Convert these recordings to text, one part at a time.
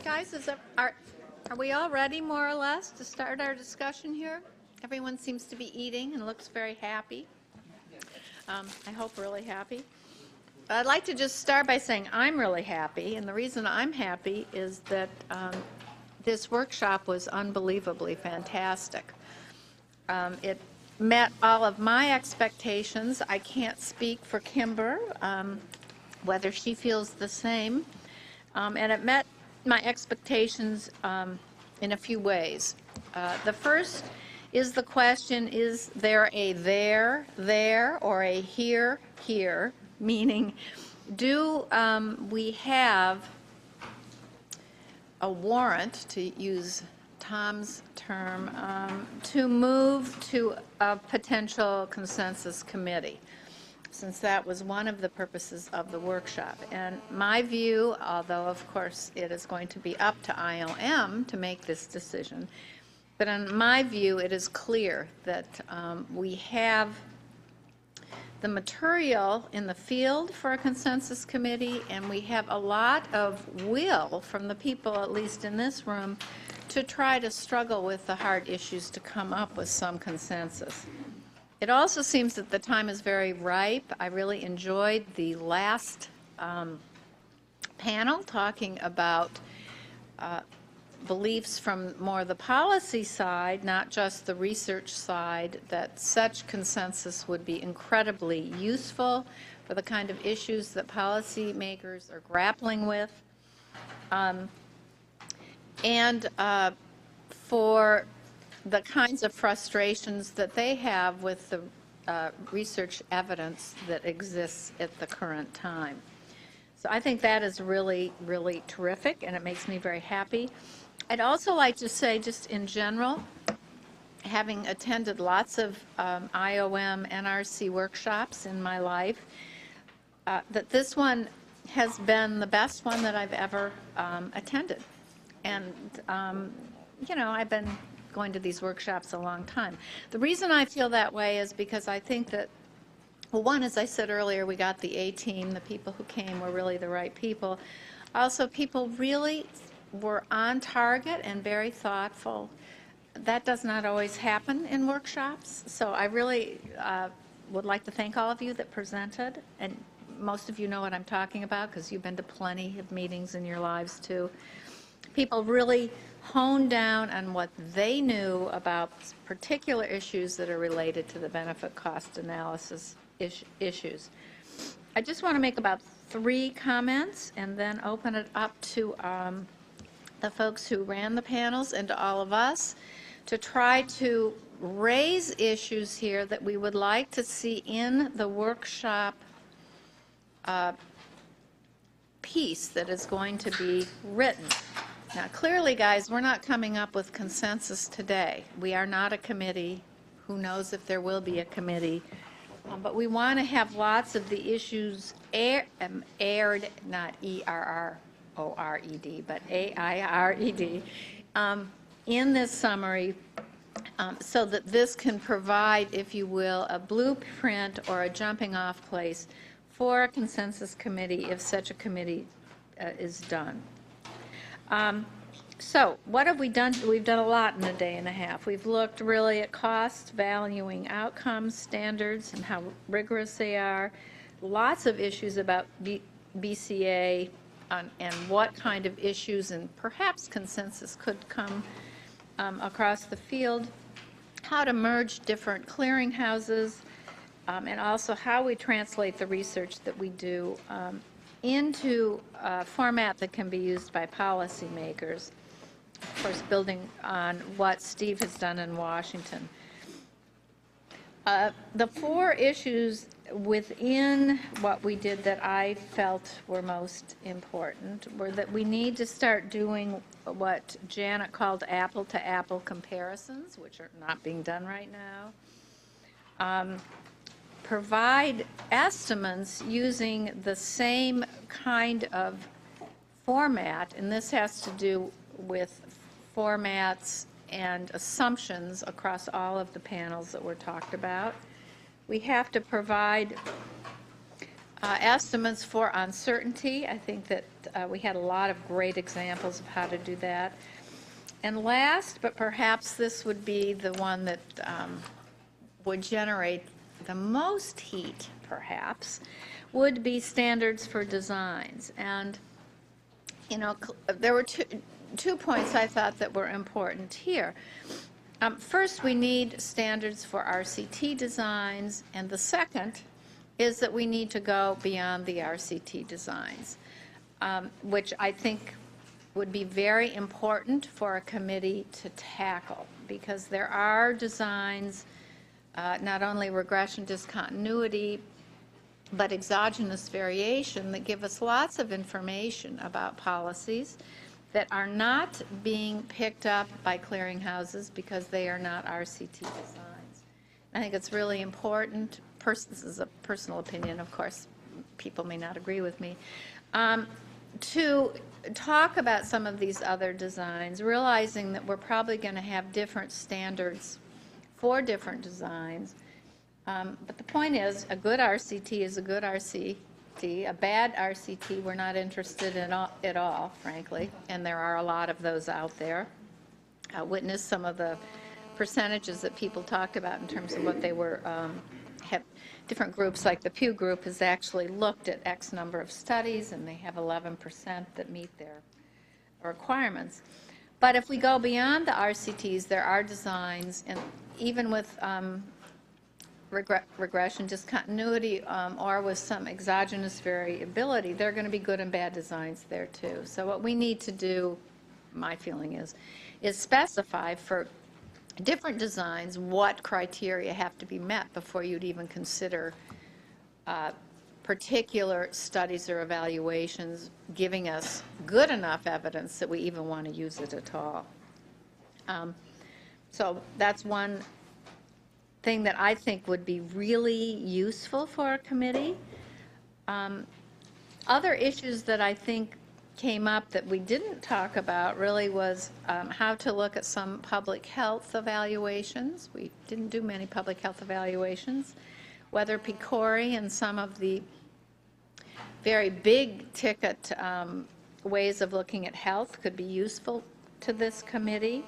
Guys, are we all ready, more or less, to start our discussion here? Everyone seems to be eating and looks very happy. I hope really happy. I'd like to just start by saying I'm really happy, and the reason I'm happy is that this workshop was unbelievably fantastic. It met all of my expectations. I can't speak for Kimber, whether she feels the same, and it met my expectations in a few ways. The first is the question, is there a there, or a here, meaning do we have a warrant, to use Tom's term, to move to a potential consensus committee, since that was one of the purposes of the workshop. And my view, although of course it is going to be up to IOM to make this decision, but in my view it is clear that we have the material in the field for a consensus committee, and we have a lot of will from the people, at least in this room, to try to struggle with the hard issues to come up with some consensus. It also seems that the time is very ripe. I really enjoyed the last panel talking about beliefs from more the policy side, not just the research side, that such consensus would be incredibly useful for the kind of issues that policymakers are grappling with, and for the kinds of frustrations that they have with the research evidence that exists at the current time. So I think that is really, really terrific, and it makes me very happy. I'd also like to say, just in general, having attended lots of IOM NRC workshops in my life, that this one has been the best one that I've ever attended. And, you know, I've been going to these workshops a long time. The reason I feel that way is because I think that, well, one, as I said earlier, we got the A team. The people who came were really the right people. Also, people really were on target and very thoughtful. That does not always happen in workshops. So I really would like to thank all of you that presented. And most of you know what I'm talking about because you've been to plenty of meetings in your lives too. People really honed down on what they knew about particular issues that are related to the benefit cost analysis issues. I just want to make about 3 comments and then open it up to the folks who ran the panels and to all of us to try to raise issues here that we would like to see in the workshop piece that is going to be written. Now, clearly, guys, we're not coming up with consensus today. We are not a committee. Who knows if there will be a committee? But we want to have lots of the issues aired, not E-R-R-O-R-E-D, but A-I-R-E-D, in this summary, so that this can provide, if you will, a blueprint or a jumping-off place for a consensus committee if such a committee is done. So what have we done? We've done a lot in a day and a half. We've looked really at cost, valuing outcomes, standards, and how rigorous they are. Lots of issues about BCA and what kind of issues and perhaps consensus could come across the field. How to merge different clearinghouses, and also how we translate the research that we do into a format that can be used by policymakers, of course building on what Steve has done in Washington. The 4 issues within what we did that I felt were most important were that we need to start doing what Janet called apple-to-apple comparisons, which are not being done right now. Provide estimates using the same kind of format, and this has to do with formats and assumptions across all of the panels that were talked about. We have to provide Estimates for uncertainty. I think that we had a lot of great examples of how to do that. And last, but perhaps this would be the one that would generate the most heat, perhaps, would be standards for designs. And, you know, there were two points I thought that were important here. First, we need standards for RCT designs, and the second is that we need to go beyond the RCT designs, which I think would be very important for a committee to tackle, because there are designs, not only regression discontinuity, but exogenous variation that give us lots of information about policies that are not being picked up by clearinghouses because they are not RCT designs. I think it's really important. This is a personal opinion, of course, people may not agree with me, to talk about some of these other designs, realizing that we're probably going to have different standards for different designs. But the point is, a good RCT is a good RCT. A bad RCT, we're not interested in at all, frankly, and there are a lot of those out there. Witness some of the percentages that people talked about in terms of what they were, have different groups, like the Pew Group has actually looked at X number of studies, and they have 11% that meet their requirements. But if we go beyond the RCTs, there are designs, and even with regression discontinuity or with some exogenous variability, there are going to be good and bad designs there too. So what we need to do, my feeling is specify for different designs what criteria have to be met before you'd even consider particular studies or evaluations giving us good enough evidence that we even want to use it at all. So that's one thing that I think would be really useful for a committee. Other issues that I think came up that we didn't talk about really was how to look at some public health evaluations. We didn't do many public health evaluations. Whether PCORI and some of the very big ticket ways of looking at health could be useful to this committee.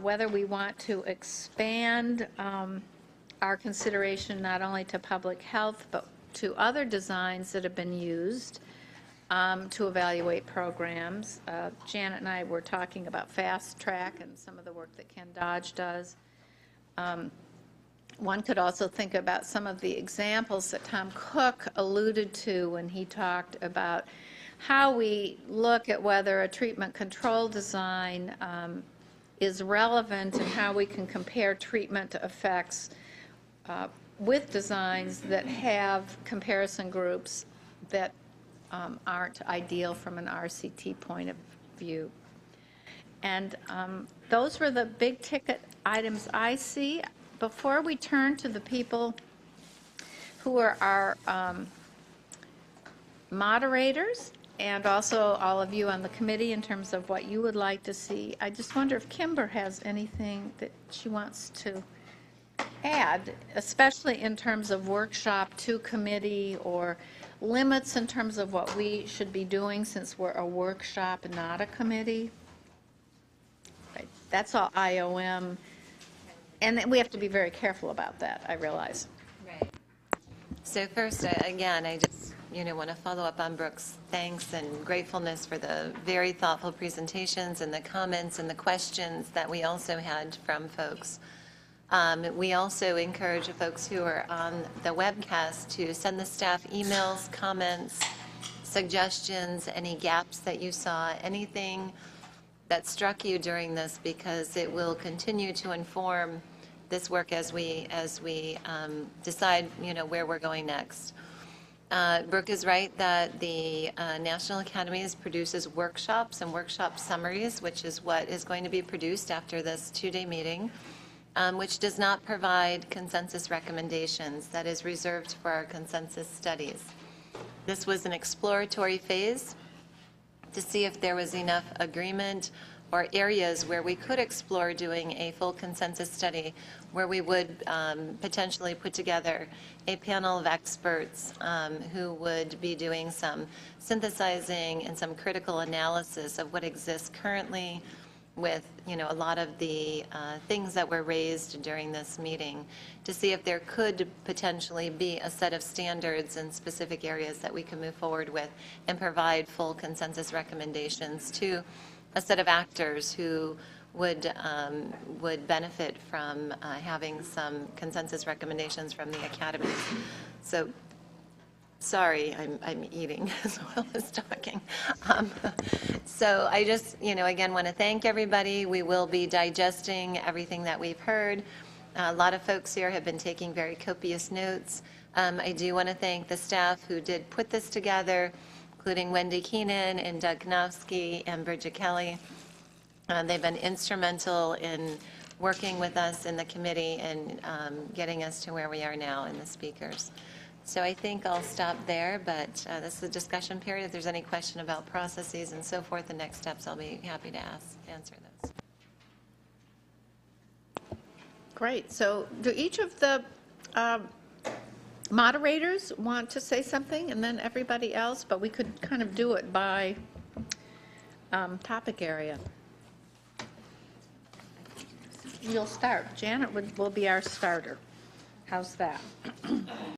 Whether we want to expand our consideration not only to public health but to other designs that have been used to evaluate programs. Janet and I were talking about Fast Track and some of the work that Ken Dodge does. One could also think about some of the examples that Tom Cook alluded to when he talked about how we look at whether a treatment control design is relevant and how we can compare treatment effects with designs that have comparison groups that aren't ideal from an RCT point of view. And those were the big ticket items I see. Before we turn to the people who are our moderators, and also all of you on the committee in terms of what you would like to see, I just wonder if Kimber has anything that she wants to add, especially in terms of workshop to committee or limits in terms of what we should be doing since we're a workshop and not a committee. Right. That's all IOM, and we have to be very careful about that, I realize. Right. So first, again, I just want to follow up on Brooks' thanks and gratefulness for the very thoughtful presentations and the comments and the questions that we also had from folks. We also encourage folks who are on the webcast to send the staff emails, comments, suggestions, any gaps that you saw, anything that struck you during this, because it will continue to inform this work as we decide where we're going next. Brooke is right that the National Academies produces workshops and workshop summaries, which is what is going to be produced after this two-day meeting, which does not provide consensus recommendations. That is reserved for our consensus studies. This was an exploratory phase to see if there was enough agreement or areas where we could explore doing a full consensus study, where we would potentially put together a panel of experts who would be doing some synthesizing and some critical analysis of what exists currently with, a lot of the things that were raised during this meeting, to see if there could potentially be a set of standards in specific areas that we can move forward with and provide full consensus recommendations to a set of actors who would benefit from having some consensus recommendations from the academies. So, sorry, I'm eating as well as talking. So I just, again, want to thank everybody. We will be digesting everything that we've heard. A lot of folks here have been taking very copious notes. I do want to thank the staff who did put this together, including Wendy Keenan and Doug Knofsky and Bridget Kelly. They've been instrumental in working with us in the committee and getting us to where we are now in the speakers. So I think I'll stop there, but this is a discussion period. If there's any question about processes and so forth, the next steps, I'll be happy to answer those. Great. So do each of the moderators want to say something, and then everybody else? But we could kind of do it by topic area. You'll start. Janet will be our starter. How's that?